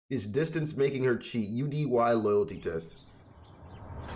Is distance making her cheat? UDY loyalty test.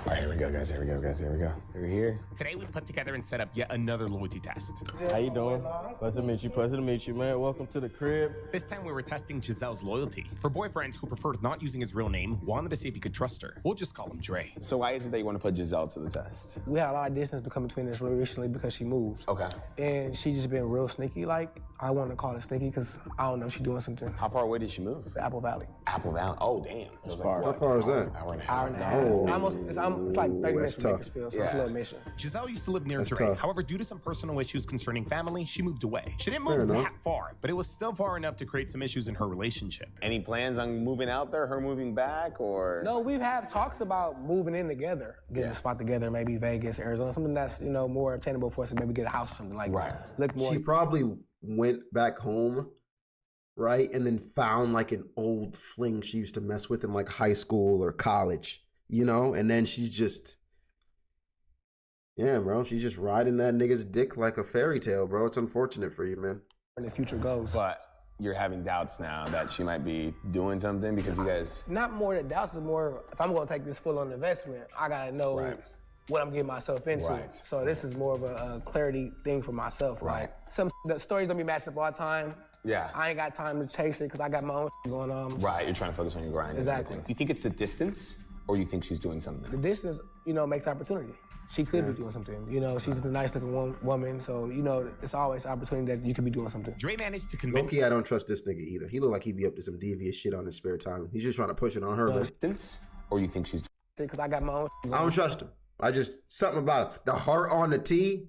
All right, here we go, guys. Here we go, guys. Here we go. We're here. Today we put together and set up yet another loyalty test. How you doing? Pleasure to meet you. Pleasure to meet you, man. Welcome to the crib. This time we were testing Giselle's loyalty. Her boyfriend, who preferred not using his real name, wanted to see if he could trust her. We'll just call him Dre. So why is it that you want to put Giselle to the test? We had a lot of distance between us recently because she moved. Okay. And she just been real sneaky. Like, I want to call her sneaky because I don't know, she's doing something. How far away did she move? Apple Valley. Apple Valley. Oh, damn. So it's like, How far is that? Hour and a half. Hour and a half. Oh. It's like 30 minutes That's from tough. Bakersfield, so Yeah. it's a little mission. Giselle used to live near That's Dre. tough. However, due to some personal issues concerning family, she moved away. She didn't Fair move enough. that far, but it was still far enough to create some issues in her relationship. Any plans on moving out there, her moving back, or? No, we've had talks about moving in together, getting a spot together, maybe Vegas, Arizona, something that's, you know, more obtainable for us to maybe get a house or something like that. Look more. She probably went back home, right, and then found like an old fling she used to mess with in like high school or college, you know, and then she's just, yeah, bro, she's just riding that nigga's dick like a fairy tale, bro. It's unfortunate for you, man. Where the future goes. But you're having doubts now that she might be doing something because you guys. Not more than doubts, it's more, if I'm gonna take this full-on investment, I gotta know what I'm getting myself into. Right. So this is more of a clarity thing for myself. Like, the stories don't be matching up all the time. Yeah. I ain't got time to chase it because I got my own going on. Right, you're trying to focus on your grind. and Exactly. everything. You think it's the distance, or you think she's doing something? The distance, you know, makes opportunity. She could be doing something. You know, she's a nice-looking woman, so, you know, it's always opportunity that you could be doing something. Dre managed to convince Low-key, I don't trust this nigga either. He look like he'd be up to some devious shit on his spare time. He's just trying to push it on her, man. Distance, or you think she's. Because I got my own. I don't trust him. I just, something about it. The heart on the T.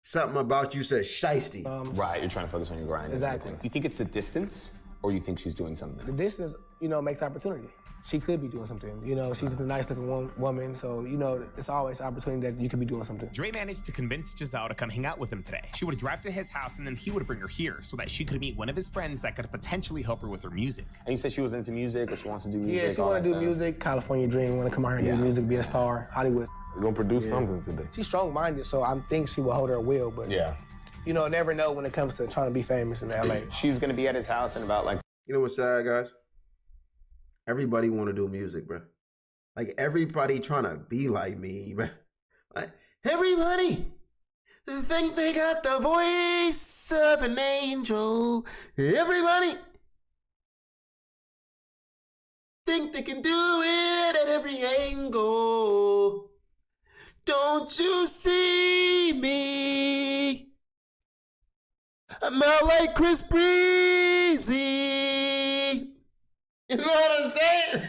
Something about you said shiesty. Right, you're trying to focus on your grind. and Exactly. everything. You think it's the distance, or you think she's doing something? The distance, you know, makes opportunity. She could be doing something. You know, she's a nice-looking woman, so, you know, it's always opportunity that you could be doing something. Dre managed to convince Giselle to come hang out with him today. She would drive to his house and then he would bring her here so that she could meet one of his friends that could potentially help her with her music. And you said she was into music, or she wants to do music. Yeah, she all want that to do stuff? music, California dream, want to come out here and do music, be a star, Hollywood. We're gonna produce something today. She's strong-minded, so I think she will hold her will, but Yeah. you know, never know when it comes to trying to be famous in LA. She's gonna be at his house in about like. You know what's sad, guys? Everybody want to do music, bro. Like, everybody trying to be like me, bro. Like, everybody think they got the voice of an angel. Everybody think they can do it at every angle. Don't you see me? I'm out like Chris Breezy. You know what I'm saying?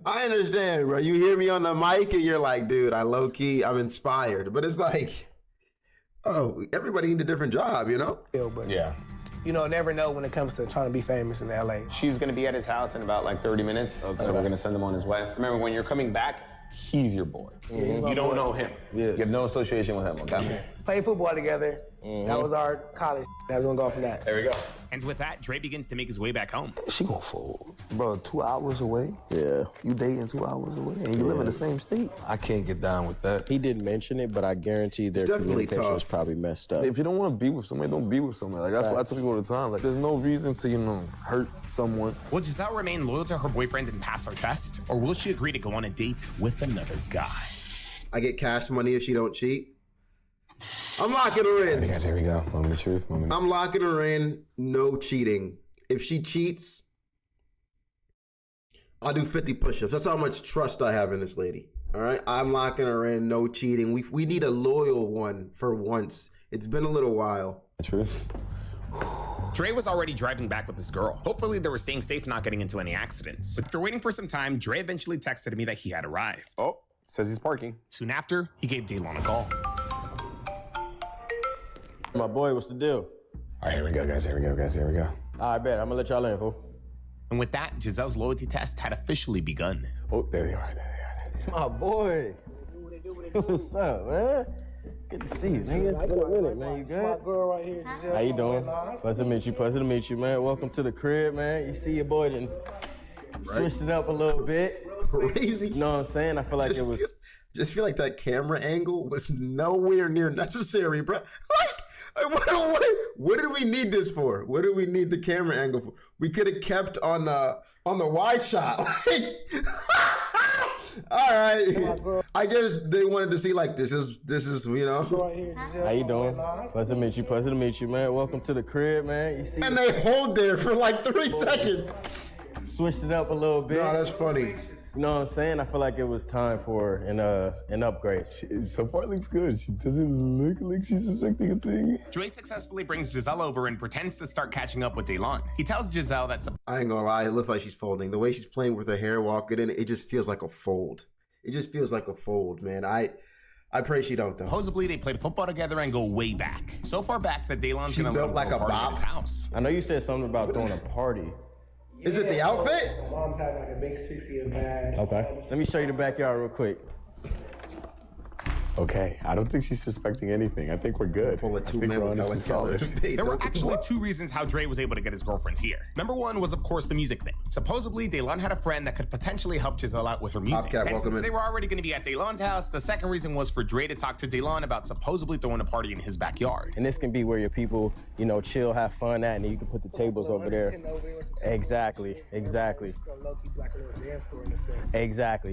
I understand, bro. You hear me on the mic and you're like, dude, I'm inspired. But it's like, oh, everybody needs a different job, you know? But Yeah. you know, never know when it comes to trying to be famous in LA. She's gonna be at his house in about like 30 minutes, so we're gonna send him on his way. Remember, when you're coming back, he's your boy. he's my You don't boy. know him. Yeah. You have no association with him, okay? Played football together. That was our college. That was gonna go from that. There we go. And with that, Dre begins to make his way back home. She gonna fold. Bro, 2 hours away? Yeah. You dating 2 hours away and you live in the same state? I can't get down with that. He didn't mention it, but I guarantee their definitely communication was tough. probably messed up. If you don't want to be with somebody, don't be with somebody. Like, that's what I tell people all the time. Like, there's no reason to, hurt someone. Will Giselle remain loyal to her boyfriend and pass our test? Or will she agree to go on a date with another guy? I get cash money if she don't cheat. I'm locking her in. Guys, here we go. Moment of truth. I'm locking her in. No cheating. If she cheats, I'll do 50 push-ups. That's how much trust I have in this lady. All right? I'm locking her in. No cheating. We need a loyal one for once. It's been a little while. Truth. Dre was already driving back with this girl. Hopefully they were staying safe, not getting into any accidents. After waiting for some time, Dre eventually texted me that he had arrived. Oh, says he's parking. Soon after, he gave Daylon a call. My boy, what's the deal? All right, here we go, guys. Here we go, guys. Here we go. I bet. I'm gonna let y'all in, fool. And with that, Giselle's loyalty test had officially begun. Oh, there they are. There they are. My boy. What's up, man? Good to see you, nigga. It's been a minute, man. You good? My girl right here. How you doing? Pleasure to meet you. Pleasure to meet you, man. Welcome to the crib, man. You see your boy done switched it up a little bit. crazy. You know what I'm saying? I feel like it was. Just feel like that camera angle was nowhere near necessary, bro. Like what did we need this for? What did we need the camera angle for? We could have kept on the wide shot. All right. I guess they wanted to see like this is you know. How you doing? Pleasure to meet you. Pleasure to meet you, man. Welcome to the crib, man. You see? And they hold there for like 3 seconds. Switched it up a little bit. No, that's funny. You know what I'm saying? I feel like it was time for an upgrade. So far, looks good. She doesn't look like she's suspecting a thing. Dre successfully brings Giselle over and pretends to start catching up with Daylon. He tells Giselle that I ain't gonna lie, it looks like she's folding. The way she's playing with her hair walking in, it just feels like a fold. It just feels like a fold, man. I pray she don't though. Supposedly they played football together and go way back. So far back that Daylon's She gonna built let him like throw a party at bop. his house. I know you said something about throwing a party. Is it the outfit? My mom's had like a big 60th badge. Okay. Let me show you the backyard real quick. Okay, I don't think she's suspecting anything. I think we're good. Pull a I think 2 we're man on with to no solid. There were actually 2 reasons how Dre was able to get his girlfriends here. Number 1 was, of course, the music thing. Supposedly, Daylon had a friend that could potentially help Giselle out with her music. Popcat, And welcome since in. they were already going to be at Daylon's house, the second reason was for Dre to talk to Daylon about supposedly throwing a party in his backyard. And this can be where your people, you know, chill, have fun at, and then you can put the tables over there. Exactly. Exactly.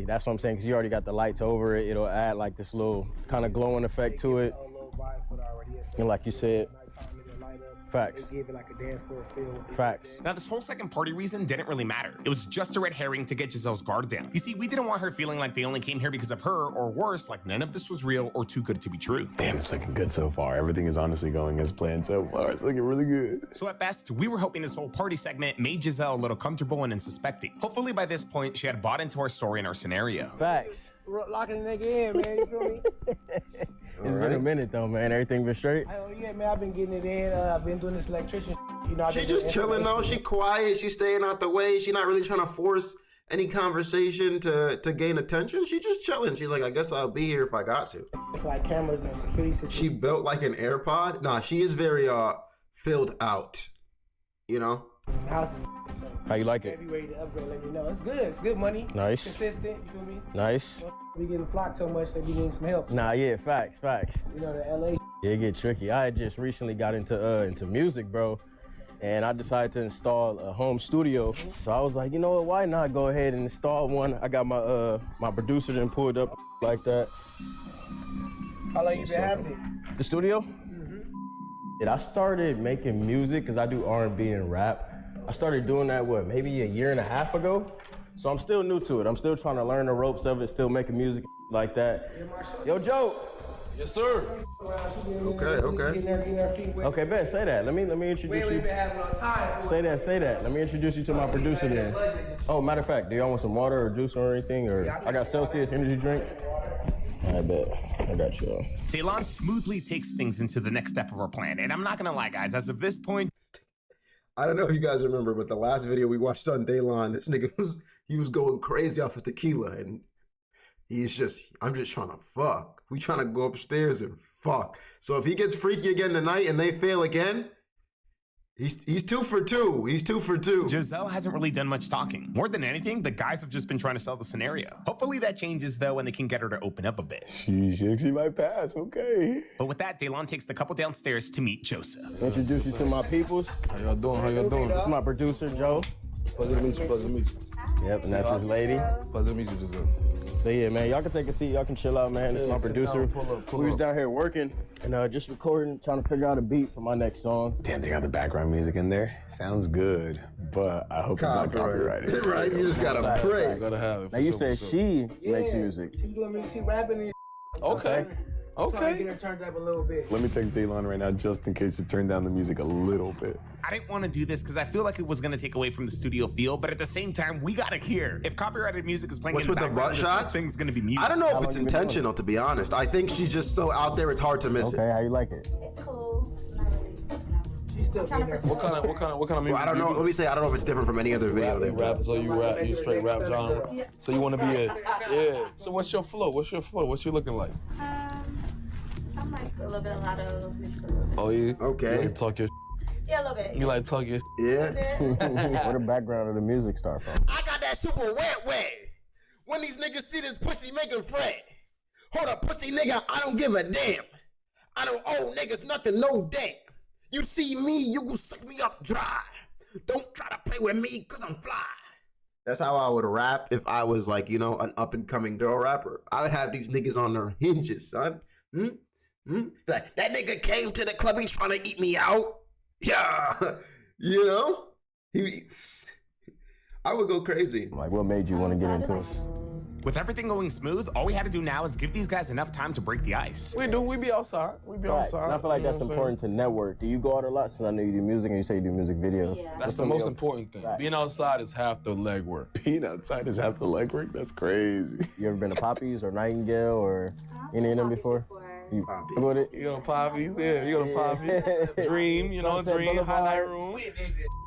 That's what I'm saying, because you already got the lights over it. It'll add like this little kind of glowing effect to it. And like you said, facts. Facts. Now, this whole second party reason didn't really matter. It was just a red herring to get Giselle's guard down. You see, we didn't want her feeling like they only came here because of her, or worse, like none of this was real or too good to be true. Damn, it's looking good so far. Everything is honestly going as planned so far. It's looking really good. So at best, we were hoping this whole party segment made Giselle a little comfortable and unsuspecting. Hopefully by this point, she had bought into our story and our scenario. Facts. Locking the nigga in, man. You feel me? It's been a minute though, man. Everything been straight? Hell yeah, man. I've been getting it in. I've been doing this electrician. You know, She just chilling though. She quiet. She staying out the way. She not really trying to force any conversation to gain attention. She just chilling. She's like, I guess I'll be here if I got to. like cameras and security systems. She built like an AirPod. Nah, she is very filled out. You know. How you like it? Be ready to upgrade. Let me know. It's good. It's good money. Nice. Consistent. You feel me? Nice. We getting flocked so much that we need some help. Nah, yeah, facts. You know, the LA. Yeah, it get tricky. I had just recently got into music, bro. And I decided to install a home studio. So I was like, you know what, why not go ahead and install one? I got my my producer then pulled up like that. How long you been having it? The studio? Yeah, I started making music because I do R&B and rap. I started doing that, maybe 1.5 years ago? So I'm still new to it. I'm still trying to learn the ropes of it, still making music like that. Yo, Joe. Yes, sir. Okay. Okay, bet, say that. Let me introduce We you. ain't been having no time. Say that. Let me introduce you to my producer then. Oh, matter of fact, do y'all want some water or juice or anything? Or I got Celsius energy drink. I bet. I got you. Daylon smoothly takes things into the next step of our plan. And I'm not gonna lie, guys, as of this point, I don't know if you guys remember, but the last video we watched on Daylon, this nigga was going crazy off the tequila, and I'm just trying to fuck. We trying to go upstairs and fuck. So if he gets freaky again tonight and they fail again, he's 2 for 2. He's 2 for 2. Giselle hasn't really done much talking. More than anything, the guys have just been trying to sell the scenario. Hopefully that changes though, and they can get her to open up a bit. She might pass, okay. But with that, Daylon takes the couple downstairs to meet Joseph. Introduce you to my peoples. How y'all doing? This is my producer, Joe. Pleasure to meet you. Yep, and that's his lady. Pleasure to meet you, Giselle. So yeah, man, y'all can take a seat. Y'all can chill out, man. This is my producer. Pull We was up. down here working and just recording, trying to figure out a beat for my next song. Damn, they got the background music in there. Sounds good, but I hope it's not copyrighted. Right, you just gotta pray. Gotta have it. Now you said she makes music. She doing me. She rapping and Okay. trying to Okay. get her turned up a little bit. Let me take Daylon right now just in case you turn down the music a little bit. I didn't want to do this because I feel like it was going to take away from the studio feel, but at the same time, we got to hear. If copyrighted music is playing What's in the with the background, butt this whole shots? thing's going to be muted. I don't know if it's long you been doing intentional, to be honest. I think she's just so out there, it's hard to miss Okay, it. how you like it? It's cool. Not really. No. She's still Trying to getting her. What kind of music? Well, I don't know. Let me say, I don't know if it's different from any other video they rap, put. so you straight rap genre. So you want to be yeah. So what's your flow? What's you looking like? Some like a little bit of lotto, mixed a little bit. Oh yeah. Okay. You like talk your. Yeah, a little bit. You like talk your. Yeah. Where the background of the music start from? I got that super wet. When these niggas see this pussy making fret. Hold up, pussy nigga, I don't give a damn. I don't owe niggas nothing, no damn. You see me, you gon' suck me up dry. Don't try to play with me, cause I'm fly. That's how I would rap if I was like, you know, an up and coming girl rapper. I would have these niggas on their hinges, son. Like, that nigga came to the club, he's trying to eat me out. Yeah, you know? I would go crazy. Like, what made you want to get into it? With everything going smooth, all we had to do now is give these guys enough time to break the ice. We be outside. We be outside. And I feel like that's important to network. Do you go out a lot? Since I know you do music and you say you do music videos. Yeah. That's the most important thing. Right. Being outside is half the legwork. Being outside is half the legwork? That's crazy. You ever been to Poppy's or Nightingale or any of them before? You go with it? You go to Poppy's? Yeah, you go to Poppy's. Dream, you know, Sunset Dream, Boulevard. highlight room.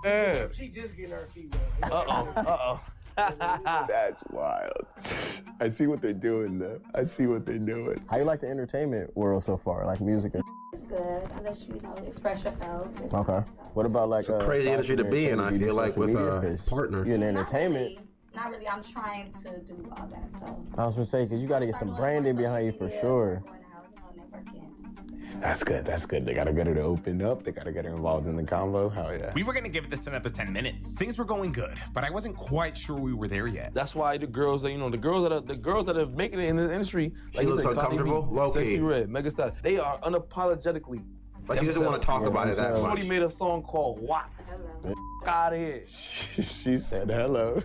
Yeah. She just getting her feet wet. Uh-oh. That's wild. I see what they're doing, though. I see what they're doing. How you like the entertainment world so far? Like music? It's good. Unless you know, express yourself. It's Okay. What about like It's a crazy industry to be in, I do you do feel like, social with media? a 'Cause partner. You're in Not entertainment. really. Not really. I'm trying to do all that. So. I was gonna say, because you got to get some branding behind you for sure. That's good. That's good. They gotta get her to open up. They gotta get her involved in the convo. Hell yeah. We were gonna give this another 10 minutes. Things were going good, but I wasn't quite sure we were there yet. That's why the girls that, you know, the girls that are making it in the industry. She looks you said, Cardi uncomfortable? B, Low-key. Sexy Red, Megastar. They are unapologetically. Like, she doesn't want to talk about it that much. Shorty made a song called "What." Out of here. She said hello.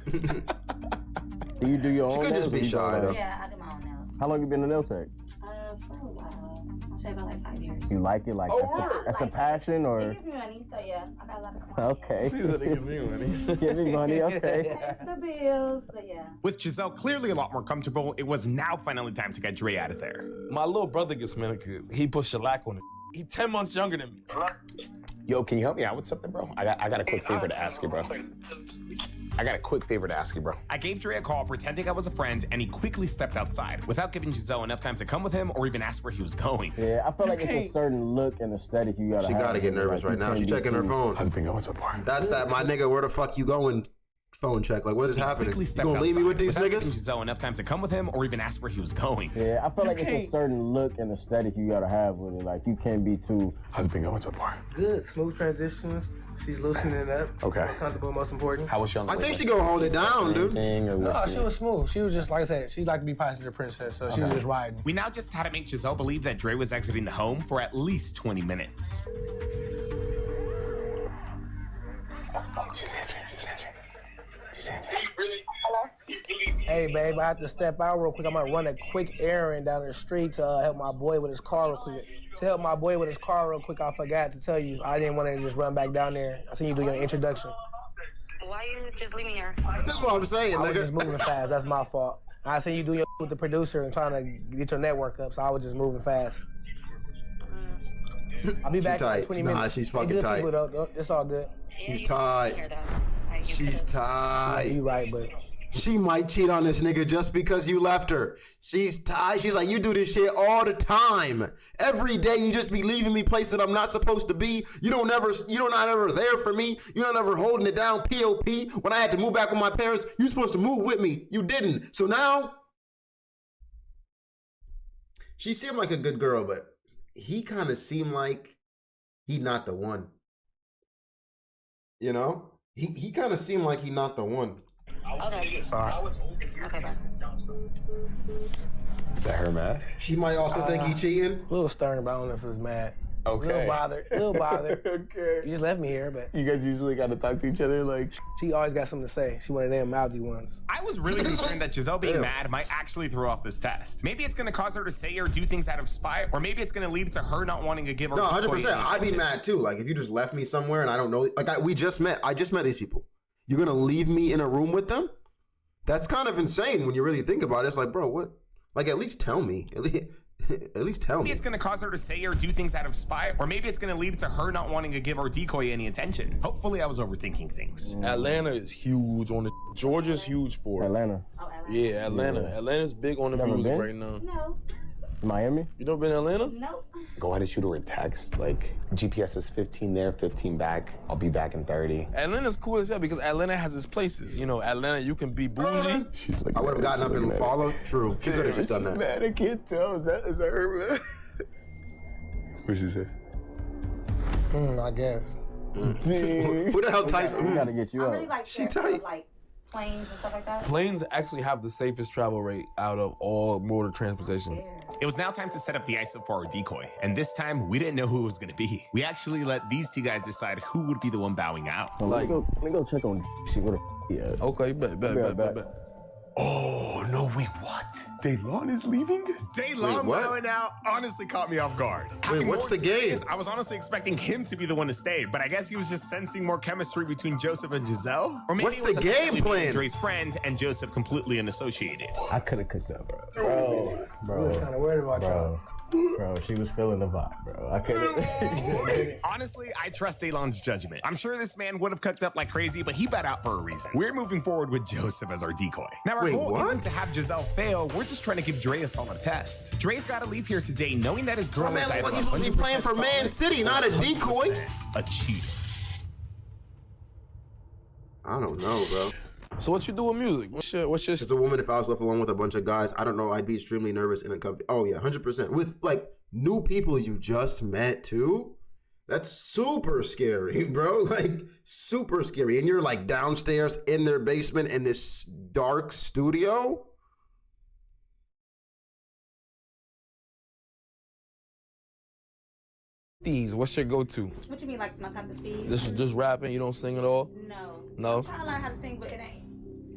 Do you do your own She could nails just or be you go shy, out? though. Yeah, I do my own nails. How long you been a nail tech? For a while. I'll say about like 5 years. You like it? Like that's the passion It or? gives me money, so yeah, I got a lot of clients. Okay. She said they give me money. Give me money, okay. Pays the bills, but yeah. With Giselle clearly a lot more comfortable, it was now finally time to get Dre out of there. My little brother gets manicured. He put shellac on it. He 10 months younger than me. Yo, can you help me out with something, bro? I got a quick favor to ask you, bro. I got a quick favor to ask you, bro. I gave Dre a call pretending I was a friend, and he quickly stepped outside without giving Giselle enough time to come with him or even ask where he was going. Yeah, I feel like it's a certain look and aesthetic you gotta She have. gotta get nervous Like, right you now. can't She be checking her too- phone. How's it been going so far? That's that, my nigga, where the fuck you going? Phone check. Like, what is happening? Quickly You stepped gonna leave me outside with these without giving niggas? Giselle enough time to come with him or even ask where he was going. Yeah, I feel like it's a certain look and aesthetic you gotta have with it. Like you can't be too. How's it been going so far? Good, smooth transitions. She's loosening it up. Okay. She's comfortable, most important. How was she on the I way think back? she gonna hold it down, dude. Anything, or was No, she- she was smooth. She was just, like I said, she liked to be passenger princess, so she was just riding. We now just had to make Giselle believe that Dre was exiting the home for at least 20 minutes. She's answering. She's answering. She's answering. Hey, babe, I have to step out real quick. I'm gonna run a quick errand down the street to help my boy with his car real quick. I forgot to tell you. I didn't want to just run back down there. I seen you do your introduction. Why you just leave me here? That's what I'm saying, I was just nigga. moving fast. That's my fault. I seen you do your with the producer and trying to get your network up, so I was just moving fast. I'll be back in like tight. 20 Nah, minutes. she's They fucking good tight. people, though. It's all good. She's tight. She's tight. You right, but She might cheat on this nigga just because you left her. She's tired. She's like, you do this shit all the time. Every day you just be leaving me places that I'm not supposed to be. You're not ever there for me. You're not ever holding it down, POP. When I had to move back with my parents, you supposed to move with me. You didn't. So now, she seemed like a good girl, but he kind of seemed like he not the one. You know? He kind of seemed like he not the one. Okay. Okay, bye. Is that her mad? She might also think he cheating. a little stern, but I don't know if it was mad. Okay. A little bothered. Okay. You just left me here, but You guys usually got to talk to each other like. she always got something to say. She one of them mouthy ones. I was really concerned that Giselle being Damn. mad might actually throw off this test. Maybe it's gonna cause her to say or do things out of spite, or maybe it's gonna lead to her not wanting to give her No, decoy 100%. any I'd be attention. mad too. Like if you just left me somewhere and I don't know, like I just met these people. You're gonna leave me in a room with them? That's kind of insane when you really think about it. It's like, bro, what? Like at least tell me. At least tell Maybe me. it's gonna cause her to say or do things out of spite, or maybe it's gonna lead to her not wanting to give her decoy any attention. Hopefully I was overthinking things. Atlanta is huge on the. Georgia's huge for it. Atlanta. Oh, Atlanta. Yeah, Atlanta. Yeah. Atlanta's big on the Never music been? right now. No. Miami? You never been to Atlanta? Nope. Go ahead and shoot her a text. Like, GPS is 15 there, 15 back. I'll be back in 30. Atlanta's cool as hell because Atlanta has its places. You know, Atlanta, you can be bougie. She's like, I would have gotten up and followed. True. She could have just done that. Man, I can't tell. Is that her, man? What's she say? I guess. Who the hell types? We gotta get you I out. really like She scared tight. of, like planes and stuff like that. Planes actually have the safest travel rate out of all mode of transportation. It was now time to set up the ISO for our decoy, and this time we didn't know who it was gonna be. We actually let these two guys decide who would be the one bowing out. So let me go check on she where the he at. Okay, bet. Oh, no, wait, what? Daylon is leaving? Daylon Wait, what? bowing out honestly caught me off guard. Wait, what's the game? I was honestly expecting him to be the one to stay, but I guess he was just sensing more chemistry between Joseph and Giselle. Or maybe What's it was the effectively game being plan? Dre's friend and Joseph completely unassociated. I could have cooked up, bro. I was kind of worried about y'all. Bro, she was feeling the vibe, bro. I couldn't. Honestly, I trust Daylon's judgment. I'm sure this man would have cooked up like crazy, but he bowed out for a reason. We're moving forward with Joseph as our decoy. Now, our Wait, goal what? isn't to have Giselle fail. We're just trying to give Dre a solid test. Dre's got to leave here today knowing that his girl My man is look either like he's supposed to be playing for 100% Man solid City, not a or decoy. 100% a cheater. I don't know, bro. So what you do with music? What's your As a woman, if I was left alone with a bunch of guys, I don't know, I'd be extremely nervous and uncomfortable. Oh yeah, 100%. With like new people you just met too. That's super scary, bro. Like super scary. And you're like downstairs in their basement in this dark studio. these? What's your go-to? What you mean, like my type of speed? This is just rapping. You don't sing at all. No. No? I'm trying to learn how to sing, but it ain't.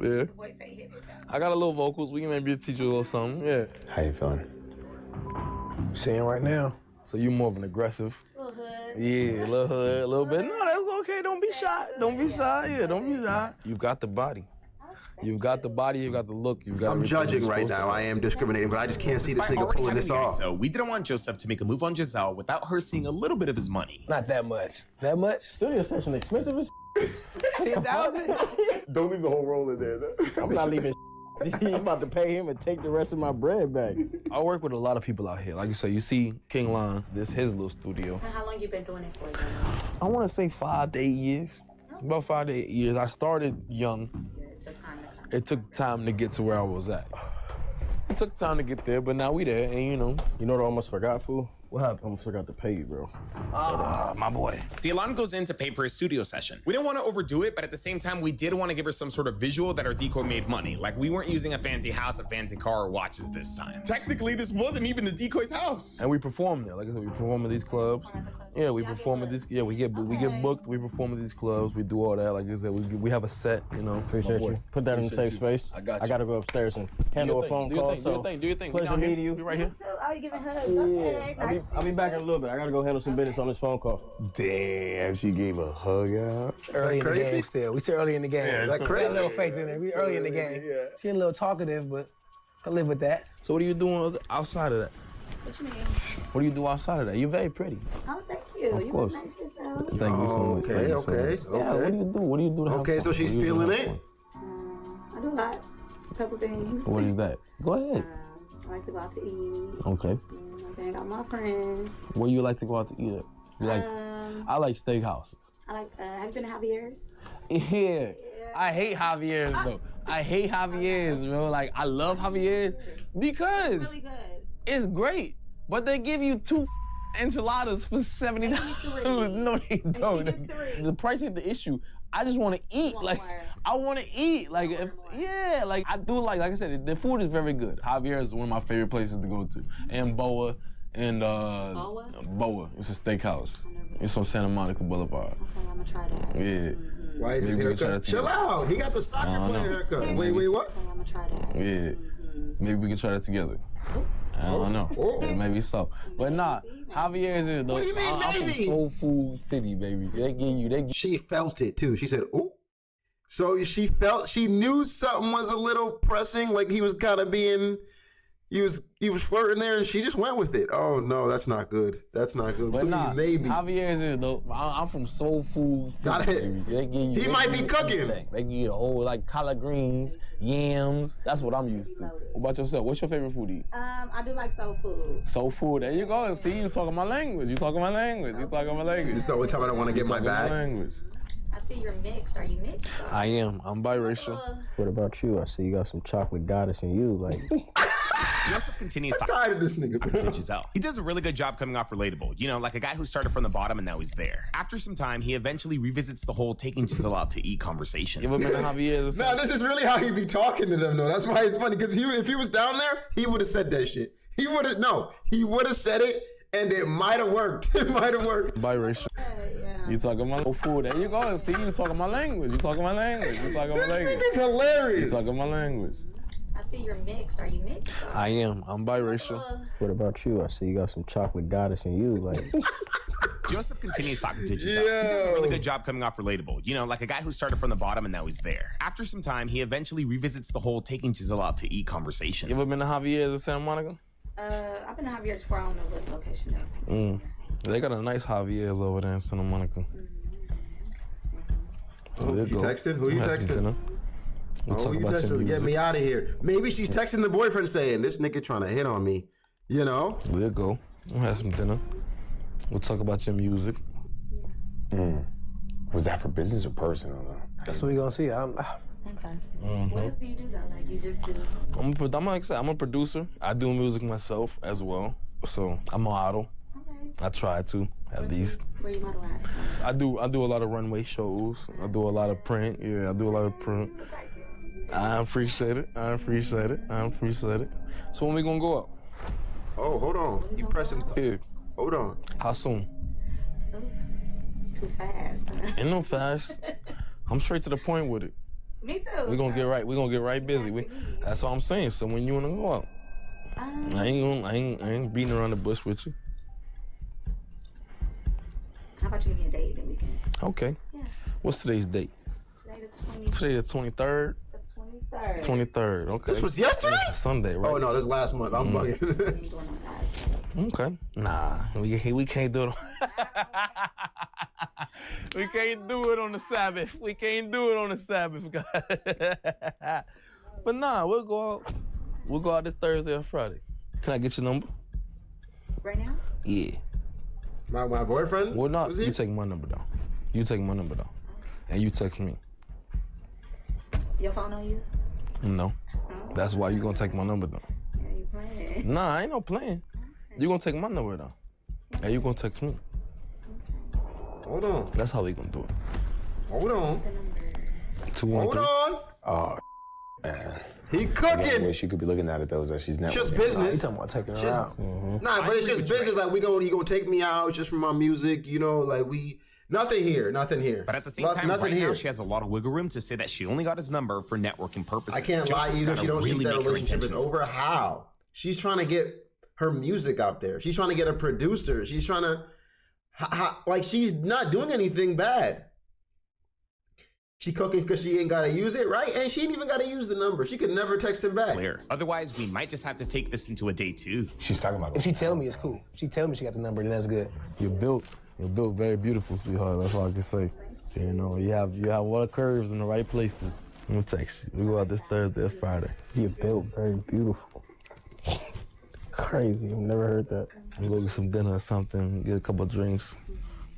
Yeah. The voice ain't hit it though. I got a little vocals. We can maybe teach you a little something. Yeah. How you feeling? Seeing right now. So you more of an aggressive. Little hood. Yeah, a little hood, a little bit. No, that's okay. Don't be shy. Don't be shy. Yeah, don't be shy. You got the body. You got the body. You got the look. You got. I'm everything judging you're right supposed to now. have. I am discriminating, but I just can't see this Despite nigga already pulling this having the off. ISO, we didn't want Joseph to make a move on Giselle without her seeing a little bit of his money. Not that much. That much? Studio session expensive as 10,000? Don't leave the whole roll in there. I'm not leaving. I'm about to pay him and take the rest of my bread back. I work with a lot of people out here. Like you say, you see King Lons. This his little studio. And how long you been doing it for? I want to say 5 to 8 years. About 5 to 8 years. I started young. Yeah, it took time to come. It took time to get to where I was at. It took time to get there, but now we there, and you know. You know what I almost forgot, fool? What happened? I almost forgot to pay you, bro. My boy. Delon goes in to pay for his studio session. We didn't want to overdo it, but at the same time, we did want to give her some sort of visual that our decoy made money. Like we weren't using a fancy house, a fancy car, or watches this time. Technically, this wasn't even the decoy's house. And we perform there. Like I said, we perform at these clubs. Yeah, we perform at these. Yeah, we get booked. We perform at these clubs. We do all that. Like I said, we have a set. You know. Appreciate you. Put that in a safe space. I got you. I gotta go upstairs and handle a phone call. Do your thing. Do your thing. Pleasure meeting you. We right here. So, oh, you giving hugs? Okay, Yeah, I'll be back in a little bit. I gotta go handle some business on this phone call. Damn, she gave a hug out. Early in the crazy? game still. We still early in the game. Is that We got crazy? a little faith in it. We early in the game. Yeah. She a little talkative, but I live with that. So what are you doing outside of that? What you mean? What do you do outside of that? You're very pretty. Oh, thank you. Of You course. look nice yourself. Thank you so much. Okay, Thank you so okay, much. Yeah, okay. what do you do? What do you do to have Okay, fun? so she's What do you do to feeling have it? fun? I do a lot. A couple things. What is that? Go ahead. I like to go out to eat. Okay. And I hang out with my friends. Where you like to go out to eat at? You like? I like steakhouses. I like. Have you been to Javier's? Yeah. I hate Javier's though. I hate Javier's, bro. Like I love Javier's because Really good. it's great, but they give you 2 enchiladas for $70. No, they don't. give you 3. The price ain't the issue. I just want to eat. want Like more. I want to eat. Like if, yeah, like I do. Like I said, the food is very good. Javier's is one of my favorite places to go to, and Boa. And Boa? Boa. It's a steakhouse. It's on Santa Monica Boulevard. Okay, I'm gonna try that. Yeah. Why is his Maybe we can try haircut? that Chill together. out. He got the soccer I don't player know. haircut. Wait, what? Okay, I'm gonna try that. Yeah. Maybe we can try that together. I don't know. Oh. Yeah, maybe so. But nah, Javier's is What do you mean, I'm from maybe? Soul Food City, baby. They give She felt it too. She said, "Ooh." So she knew something was a little pressing, like he was kind of being, he was flirting there, and she just went with it. Oh no, that's not good. That's not good. But nah, maybe Javier's is though. I'm from Soul Food City, baby. They give you, he might be cooking. Everything. They give you the whole like collard greens, yams. That's what I'm used to. What about yourself? What's your favorite food to eat? I do like soul food. Soul food. There you go. See, you talking my language. You talking my language. You talking my language. This is the only time I don't want to get my bag. Language. I see you're mixed. Are you mixed? I am. I'm biracial. What about you? I see you got some chocolate goddess in you. Like, Joseph continues to Tired of this nigga. to Giselle. He does a really good job coming off relatable. You know, like a guy who started from the bottom and now he's there. After some time, he eventually revisits the whole taking Giselle out to eat conversation. You ever been to Javier's? No, this is really how he be talking to them, though. That's why it's funny, because if he was down there, he would have said that shit. He would have said it, and it might have worked. It might have worked. Biracial. Yeah. You talking my food. There you go. See, you talking my language. You talking my language. You talking my This language. nigga's hilarious. You talking my language. I see you're mixed. Are you mixed? I am. I'm biracial. what about you? I see you got some chocolate goddess in you. Like, Joseph continues talking to Giselle. He does a really good job coming off relatable. You know, like a guy who started from the bottom and now he's there. After some time, he eventually revisits the whole taking Giselle out to eat conversation. You ever been to Javier's in Santa Monica? I've been to Javier's before. I don't know what location though. They got a nice Javier's over there in Santa Monica. You texting? Who you texting? We'll Who you texting to get me out of here? Maybe she's texting the boyfriend saying, this nigga trying to hit on me. You know? We'll go. We'll have some dinner. We'll talk about your music. Was that for business or personal though? That's what we gonna see. Okay. What else do you do though? Like you just do? I'm a producer. I do music myself as well. So I'm a model. Okay. I try to at least. Where you model at? I do a lot of runway shows. I do a lot of print. Yeah, I do a lot of print. I appreciate it. So when we gonna go up? Oh, hold on. You pressing? Yeah. Hold on. How soon? Ooh, it's too fast. Ain't no fast. I'm straight to the point with it. Me too. We're gonna get right busy. That's all I'm saying. So when you wanna go out, I ain't beating around the bush with you. How about you give me a date that we can? Okay. Yeah. What's today's date? Today the 23rd. The 23rd. 23rd. Okay. This was yesterday? It's Sunday, right? Oh, no, this is last month. I'm bugging. Okay. Nah, we can't do it. We can't do it on the Sabbath. We can't do it on the Sabbath, guys. But nah, we'll go out. We'll go out this Thursday or Friday. Can I get your number? Right now? Yeah. My boyfriend? Well, not. Was he? You take my number down. And you text me. Your phone on you? No. That's why you gonna take my number down. Yeah, you playing. Nah, I ain't no playing. You gonna take my number down. And you gonna text me. Hold on. That's how we gonna do it. Hold on. 213. Hold on. Oh, man. He I cooking. wish you could be looking at it though, as she's networking. Just You business. talking about taking her Just- out? Nah, but it's just business. Like, he gonna take me out just for my music, you know, like nothing here. But at the same time, nothing right here. now, she has a lot of wiggle room to say that she only got his number for networking purposes. I can't lie, Joseph's even if gotta she don't really see that make her relationship is intentions over. How? She's trying to get her music out there. She's trying to get a producer. She's trying to, like, she's not doing anything bad. She cooking because she ain't gotta use it, right? And she ain't even gotta use the number. She could never text him back. clear. Otherwise, we might just have to take this into a day two. She's talking about. If she tell me it's cool. If she tell me she got the number, then that's good. You're built very beautiful, sweetheart. That's all I can say. You know, you have all the curves in the right places. I'm gonna text you. We go out this Thursday or Friday. you're built very beautiful. Crazy. I've never heard that. We go get some dinner or something, get a couple of drinks.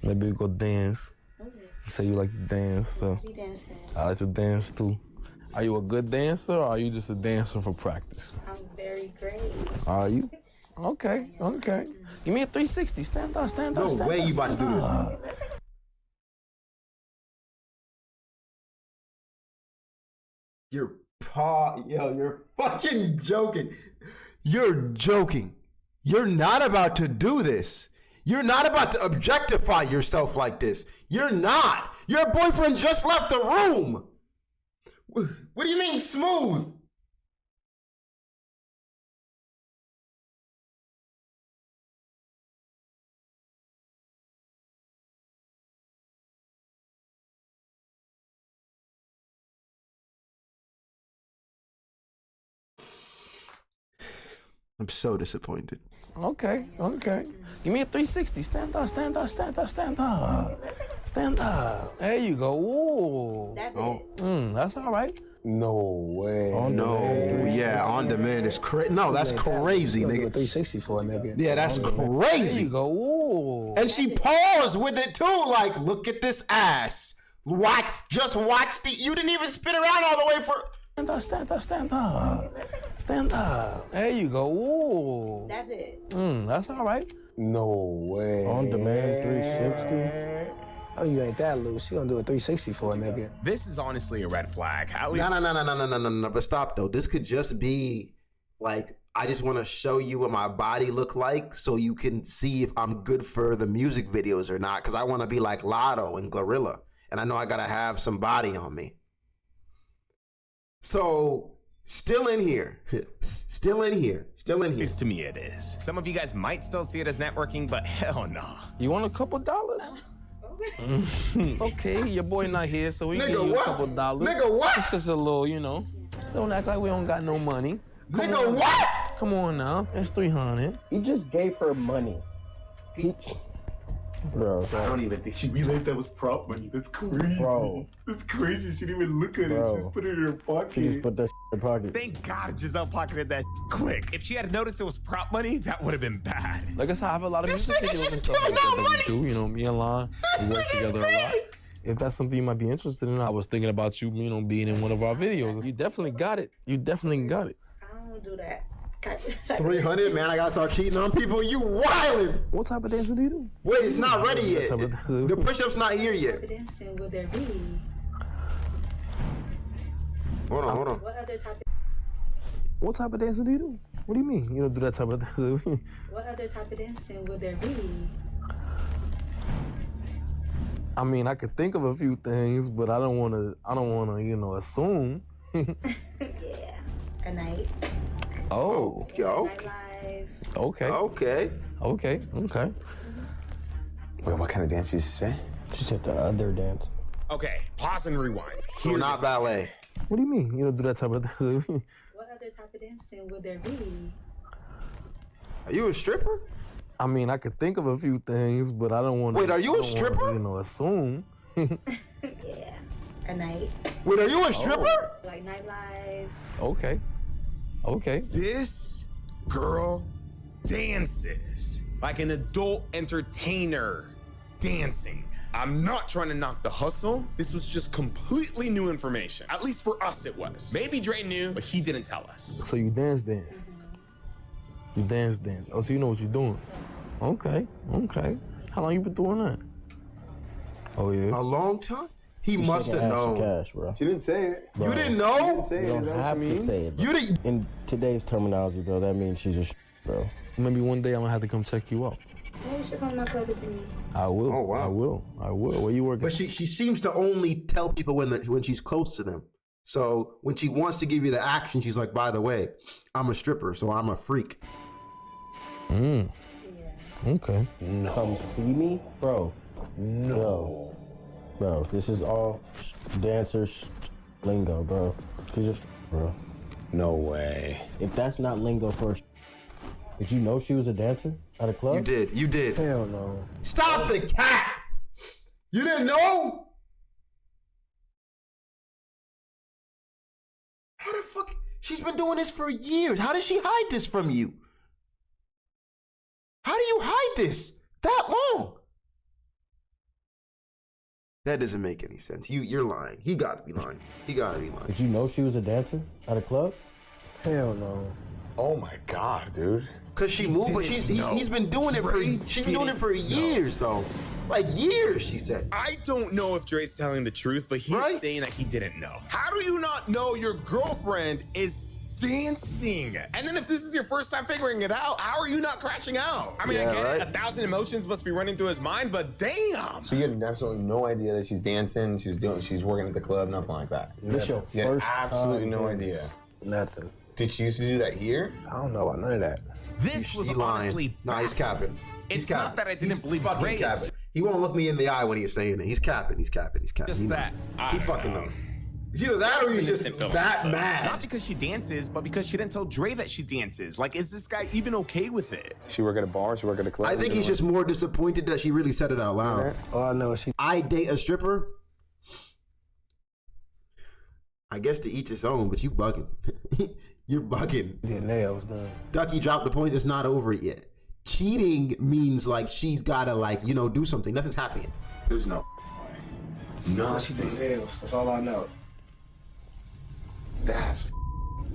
Maybe we go dance. You say you like to dance, so Be dancing. I like to dance too. Are you a good dancer or are you just a dancer for practice? I'm very great. Are you? Okay. Give me a 360. Stand up. No way you about to do this. You're fucking joking. You're joking. You're not about to do this. You're not about to objectify yourself like this. You're not. Your boyfriend just left the room. What do you mean smooth? I'm so disappointed. Okay. Give me a 360. Stand up. Stand up. There you go. Ooh. That's it. That's all right. No way. No, yeah, on demand is crazy. No, that's crazy, nigga. 360 for a nigga. Yeah, that's There crazy. you go. Ooh. And she paused with it too, like, look at this ass. Just watch the. You didn't even spin around all the way for. Stand up. There you go. Ooh. That's it. That's all right. No way. On demand 360. Oh, you ain't that loose. She gonna do a 360 for a nigga. This is honestly a red flag. At least No. But stop though. This could just be like, I just want to show you what my body look like so you can see if I'm good for the music videos or not. Because I want to be like Lotto and Glorilla, and I know I gotta have some body on me. So still in here. to me it is. Some of you guys might still see it as networking, but hell no. You want a couple dollars? It's okay. Your boy not here, so we Nigga, give you what? a couple dollars. Nigga, what? It's just a little, Don't act like we don't got no money. Come Nigga, on. what? Come on now. It's 300. He just gave her money. Bro. I don't even think she realized that was prop money. That's crazy. Bro. That's crazy. She didn't even look at Bro. it. She just put it in her pocket. She just put that in her pocket. Thank God Giselle pocketed that quick. If she had noticed it was prop money, that would have been bad. Like I said, I have a lot of This music nigga videos and just stuff like giving out that we do. Me and Lon, we work nigga's together a lot. crazy. If that's something you might be interested in, I was thinking about you, being in one of our videos. You definitely got it. I don't do that. 300, man. I gotta start cheating on people. You wildin'. What type of dancing do you do? Wait, it's not ready yet. What type of dancing? The push-up's not here yet. Dancing will there be? Hold on. What other type What type of dancing do you do? What do you mean? You don't do that type of dancing? What other type of dancing will there be? I mean, I could think of a few things, but I don't want to, assume. Yeah. A night. Oh. Okay. Nightlife. Okay. Wait, what kind of dance did you say? She said the other dance. Okay, pause and rewind. So not ballet. What do you mean? You don't do that type of dancing? What other type of dancing will there be? Are you a stripper? I mean, I could think of a few things, but I don't want to. Wait, are you a stripper? Assume. Yeah. A night. Wait, are you a stripper? Like nightlife. Okay. This girl dances like an adult entertainer dancing. I'm not trying to knock the hustle. This was just completely new information. At least for us it was. Maybe Dre knew, but he didn't tell us. So you dance. You dance. Oh, so you know what you're doing. Okay. How long you been doing that? Oh, yeah. A long time? He must have known. Cash, bro. She didn't say it. You didn't know? Say You it. don't Is that what have she to means? say it, bro. You didn't. In today's terminology, bro, that means she's a bro. Maybe one day I'm gonna have to come check you out. Oh, you should come to my club to see me. I will. Oh, wow. I will. Where you working? But she seems to only tell people when she's close to them. So when she wants to give you the action, she's like, by the way, I'm a stripper, so I'm a freak. Yeah. Okay. Come see me, bro. No. Bro, this is all dancers lingo, bro. She's just, bro. No way. If that's not lingo first, did you know she was a dancer at a club? You did. Hell no. Stop the cat! You didn't know? How the fuck? She's been doing this for years. How does she hide this from you? How do you hide this that long? That doesn't make any sense. You're lying. He got to be lying. Did you know she was a dancer at a club? Hell no. Oh my God, dude. Cause she moved, but he's been doing it for years though, like years. She said. I don't know if Dre's telling the truth, but he's saying that he didn't know. How do you not know your girlfriend is dancing? And then if this is your first time figuring it out, how are you not crashing out? I mean, I get it, 1,000 emotions must be running through his mind, but damn. So you had absolutely no idea that she's dancing, she's working at the club, nothing like that. This your You had first absolutely time no hearing idea. Nothing. Did she used to do that here? I don't know about none of that. This was He lying. honestly Nah, he's capping. It's not that I didn't believe fucking Dre. capping. He won't look me in the eye when he's saying it. He's capping. Just He that. knows. He fucking knows. It's either that or he's just innocent feeling. that mad. Not because she dances, but because she didn't tell Dre that she dances. Like, is this guy even okay with it? She work at a bar, she work at a club. I think he's just more disappointed that she really said it out loud. Oh, I know. I date a stripper. I guess to each his own, but you bugging. You're bugging. Get nails done. Ducky dropped the points. It's not over yet. Cheating means like she's gotta like, you know, do something. Nothing's happening. There's no way. No. She did nails. That's all I know. That's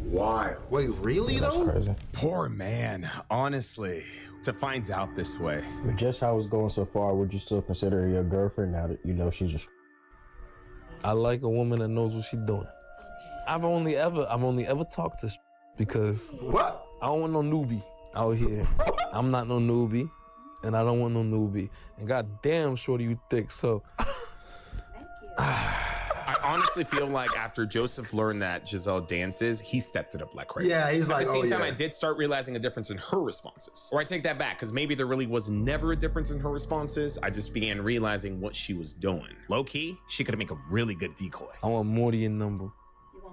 wild. Wait, really though? Crazy. Poor man, honestly, to find out this way. But just how it's going so far, would you still consider her your girlfriend now that you know she's just? I like a woman that knows what she's doing. I've only ever talked to because What? I don't want no newbie out here. I'm not no newbie, and I don't want no newbie. And goddamn, shorty, you thick. So I honestly feel like after Joseph learned that Giselle dances, he stepped it up like crazy. Yeah, he's like, at the same oh, time, yeah. I did start realizing a difference in her responses. Or I take that back, because maybe there really was never a difference in her responses. I just began realizing what she was doing. Low key, she could make a really good decoy. I want more than your number.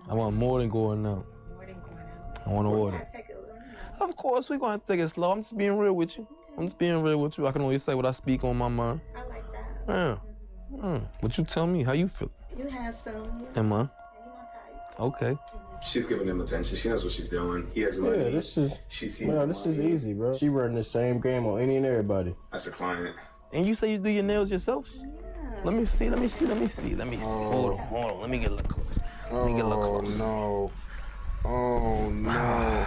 I want more than going out. I want to order. Of course, we're going to take it slow. I'm just being real with you. I can always say what I speak on my mind. I like that. Yeah. What you tell me? How you feel? You have some. Am I? And you want type. Okay. She's giving him attention. She knows what she's doing. He has money. Yeah, this is. She sees No, the this is money. easy, bro. She running the same game on any and everybody. That's a client. And you say you do your nails yourself? Yeah. Let me see. Hold on. Let me get a little close. No. Oh no.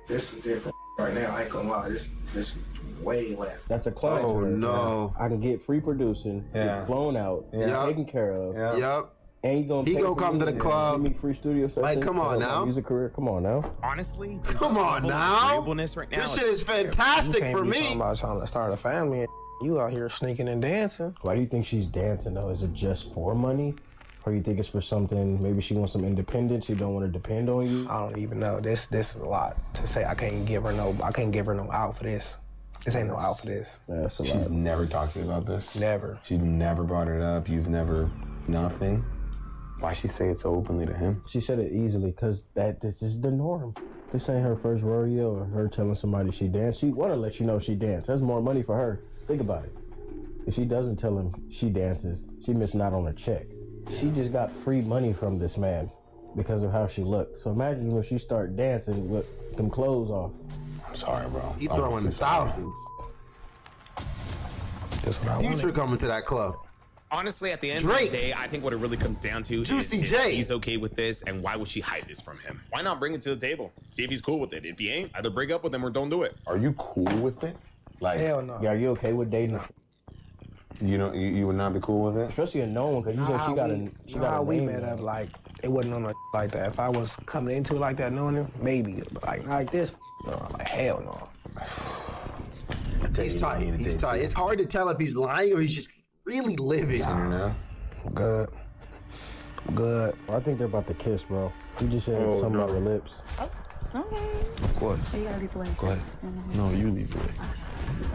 This is different right now. I ain't gonna lie. This way left. That's a client. Oh for her. no. I can get free producing, get flown out, get Yeah. taken care of, Yep. and you gonna He pay gonna for come me to the and club. give me free studio sessions. Like, come on for my now. music career. Come on now. Honestly, Come on now. agreeableness right now This shit is fantastic for me. Talking about trying to start a family. And you out here sneaking and dancing. Why do you think she's dancing though? Is it just for money? Or you think it's for something, maybe she wants some independence, she don't want to depend on you? I don't even know. This is a lot to say. I can't give her no out for this. This ain't no out for this. That's a She's lot. never talked to you about this. Never. She's never brought it up. You've never, nothing. Why she say it so openly to him? She said it easily because this is the norm. This ain't her first rodeo or her telling somebody she danced. She want to let you know she danced. That's more money for her. Think about it. If she doesn't tell him she dances, she missing out on a check. She just got free money from this man because of how she looked. So imagine when she start dancing with them clothes off. I'm sorry, bro. He I'm throwing so sorry. thousands. That's what I Future wanted. coming to that club. Honestly, at the end of Drake. the day, I think what it really comes down to Juicy is J. if he's okay with this, and why would she hide this from him? Why not bring it to the table? See if he's cool with it. If he ain't, either break up with him or don't do it. Are you cool with it? Like, Hell no. Yeah, are you okay with dating? you don't, you would not be cool with it? Especially a known one because you said she got How a we name met now. up, like, it wasn't on a like that. If I was coming into it like that, knowing him, maybe. But like this, no, like, hell no. He's tight. He's tight. It's hard to tell if he's lying or he's just really living. You know? Good. I think they're about to kiss, bro. You just said something about her lips. Okay. What? You gotta leave the way. Go ahead. No, you leave it.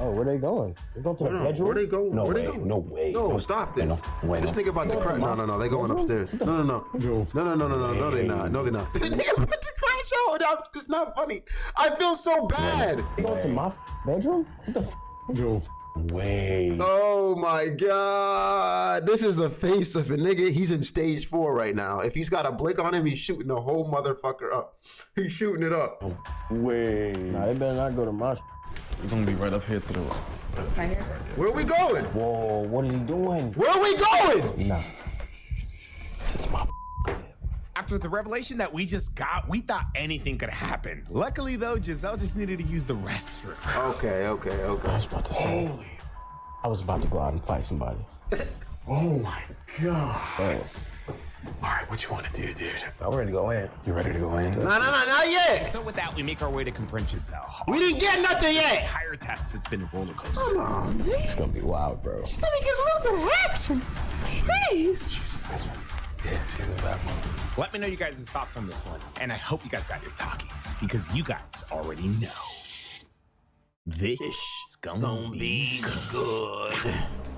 Oh, where they going? They going to the bedroom? Where they going? No Where way. they going? No way. No, stop this. Wait, This nigga about to crash. No. They going upstairs. No. No, they not. No, they not. Nigga about to crash out. It's not funny. I feel so bad. They going to my bedroom? What the No way. Oh my God. This is the face of a nigga. He's in stage 4 right now. If he's got a blick on him, he's shooting the whole motherfucker up. He's shooting it up. Way. Nah, they better not go to my We're gonna be right up here to the right. Right here. Where are we going? Whoa, what is he doing? Where are we going? Nah. This is my After the revelation that we just got, we thought anything could happen. Luckily, though, Giselle just needed to use the restroom. Okay. I was about to say. I was about to go out and fight somebody. Oh my God. Oh. All right, what you want to do, dude? I'm ready to go in. You ready to go in? No, not yet. So with that, we make our way to confront Giselle. We didn't get nothing The yet. entire test has been a roller coaster. Come on, man. It's gonna be wild, bro. Just let me get a little bit of action. Please. Yeah, she's a bad one. Let me know you guys' thoughts on this one. And I hope you guys got your talkies, because you guys already know. This is gonna be good.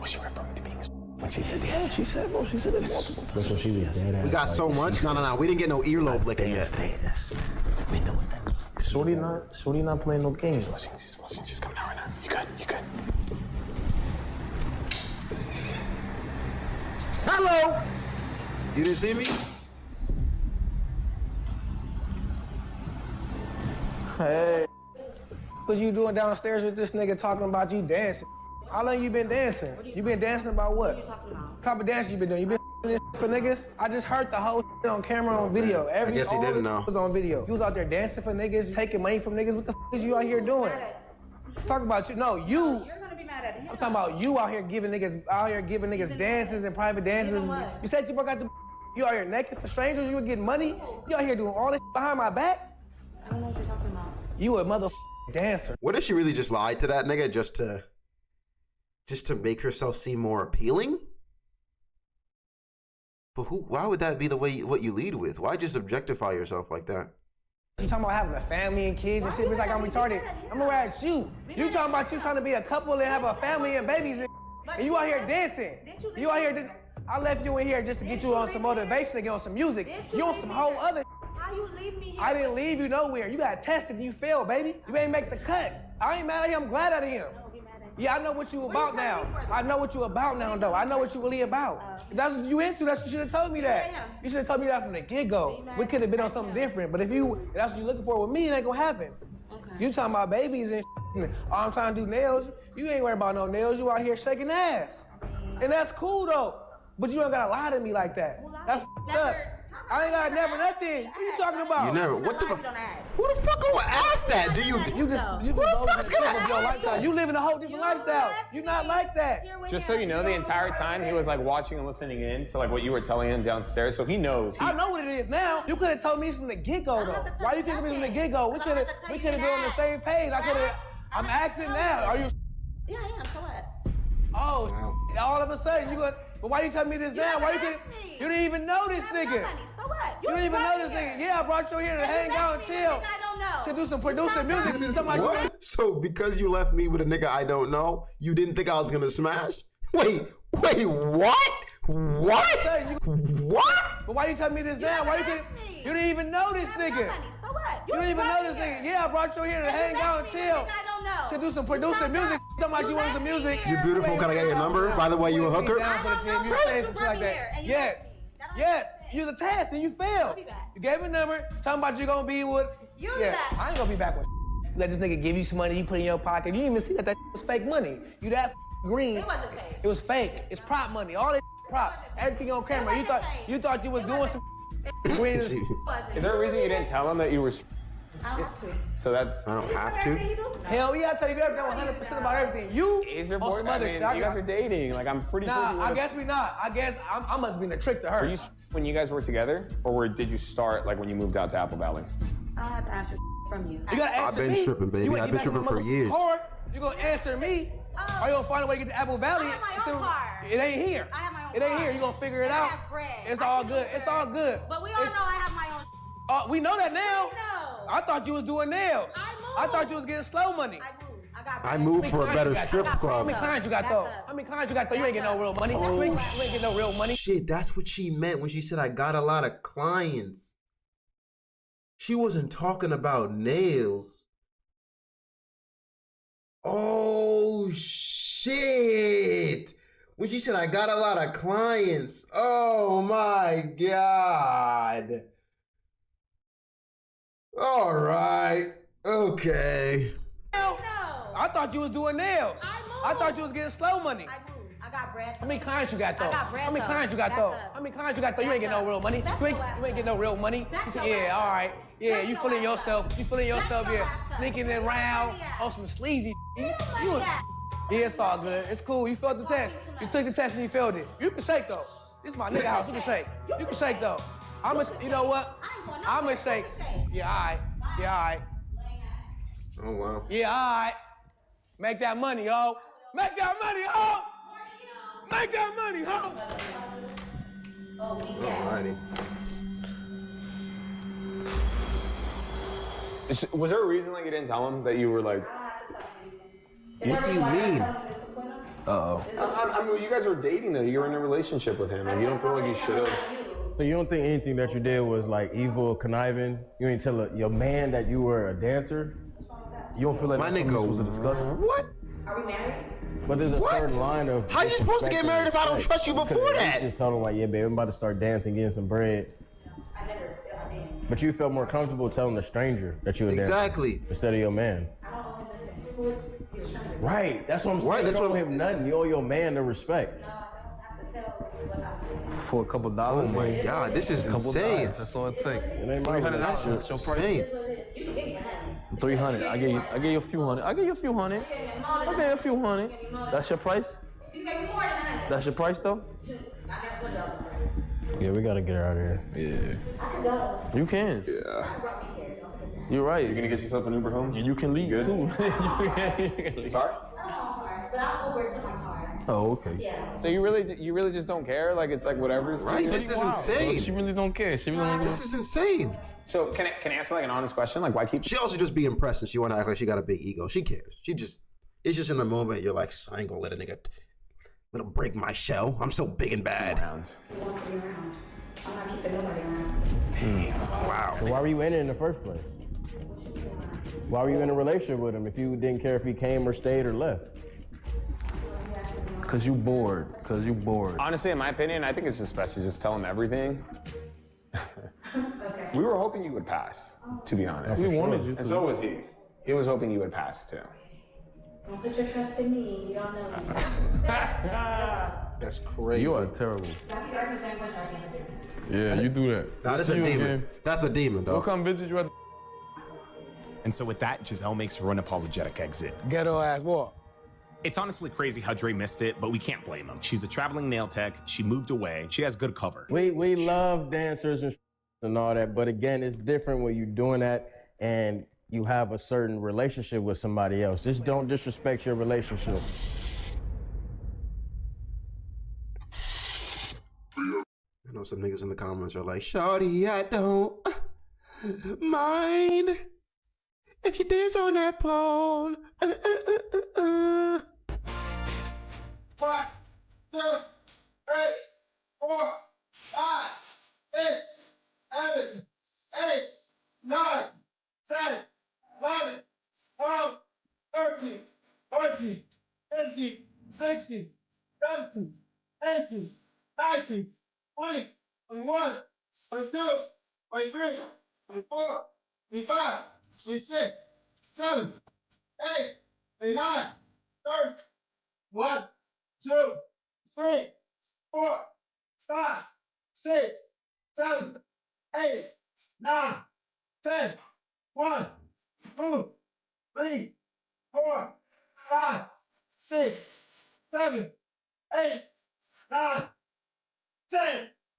Was she referring to being a She said, yeah, she said, bro, she said it multiple times. That's what she was dead ass. We got so much. No. We didn't get no earlobe licking yet. We know what that is. Shorty not playing no games. She's coming out right now. You good. Hello. You didn't see me? Hey. What you doing downstairs with this nigga talking about you dancing? How long you been dancing? You been dancing about what? What are you talking about? What type of dance you been doing? You been this for niggas? I just heard the whole on camera on video. I guess he all didn't the know. was on video. You was out there dancing for niggas, taking money from niggas. What the is you out here doing? Talk about you. No, you. You're gonna be mad at him. I'm talking about you out here giving niggas dances and private dances. You said you broke out the. You out here naked for strangers. You were getting money. You out here doing all this behind my back. I don't know what you're talking about. You a mother dancer. What if she really just lied to that nigga just to make herself seem more appealing? But why would that be the way what you lead with? Why just objectify yourself like that? You talking about having a family and kids and shit? It's like I'm retarded. I'm gonna at you. You talking about you trying to be a couple and have a family and babies and you out here dancing. You out here. I left you in here just to get you on some motivation to get on some music. You on some whole other. How you leave me here? I didn't leave you nowhere. You got tested and you failed, baby. You ain't make the cut. I ain't mad at him. I'm glad at him. Yeah, I know what you about now. I know what you about now, though. I know what you really about. If that's what you into, that's what you should have told me that. You should have told me that from the get-go. We could have been on something different. But if that's what you're looking for with me, it ain't gonna happen. You talking about babies and all I'm trying to do nails. You ain't worried about no nails. You out here shaking ass. And that's cool, though. But you don't gotta lie to me like that. That's up. I ain't got never nothing. What are you talking about? You never. What the fuck? Who the fuck gonna ask that? Do you? Who the fuck's gonna ask that? You living a whole different lifestyle. You not like that. Just so you know, the entire time he was like watching and listening in to like what you were telling him downstairs, so he knows. I know what it is now. You could have told me from the get-go though. Why you giving me from the get-go? We could have been on the same page. I'm asking now. Are you? Yeah, I am. So what? Oh, all of a sudden you gonna. But why you telling me this now? Why you didn't even know this nigga? So what? You didn't even know this nigga. Yeah, I brought you here to hang out and chill. I don't know. To do some producing music. What? So because you left me with a nigga I don't know, you didn't think I was gonna smash? Wait, what? What? But why you telling me this now? Why you didn't even know this nigga? So what? You didn't even know this nigga. Yeah, I brought you here to hang out and chill. I don't know. To do some producing music. Talking about you want some music. You're beautiful. Can I get your number? By the way, you a hooker? You say something like that. Yes. You was a test and you failed. You gave a number. Talking about you gonna be with. I ain't gonna be back with. Let this nigga give you some money. You put in your pocket. You didn't even see that was fake money. You that green. It wasn't fake. It was fake. It's prop money. All that prop. Everything on camera. You thought you was doing some green. Is there a reason you didn't tell him that you were? I don't have to. So that's. I don't have to. Hell yeah, I tell you everything 100% about everything. You Is your boyfriend? I mean, you guys are dating. Like I'm pretty sure. Nah, I guess we not. I guess I must have been a trick to her. Were you when you guys were together, or did you start like when you moved out to Apple Valley? I don't have to answer from you. You gotta answer I've been me. stripping, baby. I've been stripping for years. You gonna answer me? Or you gonna find a way to get to Apple Valley? I have my own car. It ain't here. I have my own It ain't car. here. You gonna figure it I out? have bread. It's I all can good. do It's all good. But we all know I have my own. We know that now. No. I thought you was doing nails. I moved. I thought you was getting slow money. I moved. I got I bread. moved for a better strip How club. many clients you got though? How many clients you got though? You ain't getting no real money. You ain't getting no real money. Shit, that's what she meant when she said I got a lot of clients. She wasn't talking about nails. Oh shit. When she said I got a lot of clients. Oh my God. All right. Okay. No. I thought you was doing nails. I moved. I thought you was getting slow money. I moved. I got bread. How many clients you got though? I got bread, How many though. clients you got Back though? up. How many clients you got though? You ain't Back getting no up. real money. Back You ain't your ass getting no real money. Back your Yeah, ass all up. right. Yeah, Back you your feeling ass yourself. up. You feeling yourself your here, ass up. sneaking Where you around at? on some sleazy. You like was. that? Yeah, it's all good. It's cool. You felt the test. You took the test and you failed it. You can shake though. This is my nigga house. You can shake. You can shake though. You know what? I'ma shake. Yeah, all right. Yeah, all right. Oh wow. Yeah, all right. Make that money, ho. Make that money, ho. Make that money, ho. Alrighty. Was there a reason like you didn't tell him that you were like? What do you mean? Uh-oh. I mean, you guys were dating though. You were in a relationship with him. Like, you don't feel like you should have. So you don't think anything that you did was like evil, conniving? You ain't tell your man that you were a dancer? You don't feel like My that's something nigga, you're supposed to discuss? what? Are we married? But there's a What? certain line of. How you supposed to get married if I don't trust you before that? Just told him like, yeah, babe, I'm about to start dancing, getting some bread. I mean, But you felt more comfortable telling a stranger that you were dancing Exactly. instead of your man. I don't owe him nothing. Who is he's trying to Right, that's what I'm saying. Right, that's You don't what owe I'm- him nothing. You owe your man the respect. No, I don't have to tell you what I do. For a couple Oh dollars? my God, this is Couple insane. dollars, that's all it takes. It ain't my $300. That's That's your price. insane. You can give me a hundred. 300. I give you a few hundred. I give you a few hundred. I give you a few hundred. That's your price? You gave me more than a hundred. That's your price though? I never told y'all the price. Yeah, we gotta get her out of here. Yeah. I can go. You can. Yeah. I brought me here. Don't forget that. You're right. You're gonna get yourself an Uber home? And you can leave Good. too. Sorry? I don't own a car, but I'll Uber to my car. Oh, okay. Yeah. So you really just don't care? Like it's like whatever's Right, this is Wow. insane. She really don't care. She really don't This is insane. So can I answer like an honest question? Like why keep She also just be impressed and she want to act like she got a big ego. She cares. It's just in the moment you're like, I ain't gonna let a nigga let him break my shell. I'm so big and bad. around? He wants to be around. I'm not keeping nobody around. Wow. So why were you in it in the first place? Why were you in a relationship with him if you didn't care if he came or stayed or left? Cause you bored. Cause you bored. Honestly, in my opinion, I think it's just best to just tell him everything. We were hoping you would pass, to be honest. We wanted you And to. so was he. He was hoping you would pass too. Don't put your trust in me. You don't know me. That's crazy. You are terrible. I keep asking the same question. I can't answer. Yeah, you do that. Nah, that's a See you demon. again. That's a demon, We'll dog. come visit you at the And so with that, Giselle makes her unapologetic exit. Ghetto ass boy. It's honestly crazy how Dre missed it, but we can't blame him. She's a traveling nail tech. She moved away. She has good cover. We love dancers and all that, but again, it's different when you're doing that and you have a certain relationship with somebody else. Just don't disrespect your relationship. I know some niggas in the comments are like, Shawty, I don't mind if you dance on that pole. 1, 2, 3, 4, 5, 6, 7, 8, 9, 10, 11, 12, 13, 14, 15, 16, 17, 18, 19, 20, 21, 22, 23, 24, 25, 26, 7, 8, 9, 30, 1, 2, 3, 4, 5, 6, 7, 8, 9, 10, 1, 2, 3, 4, 5, 6, 7, 8, 9, 10.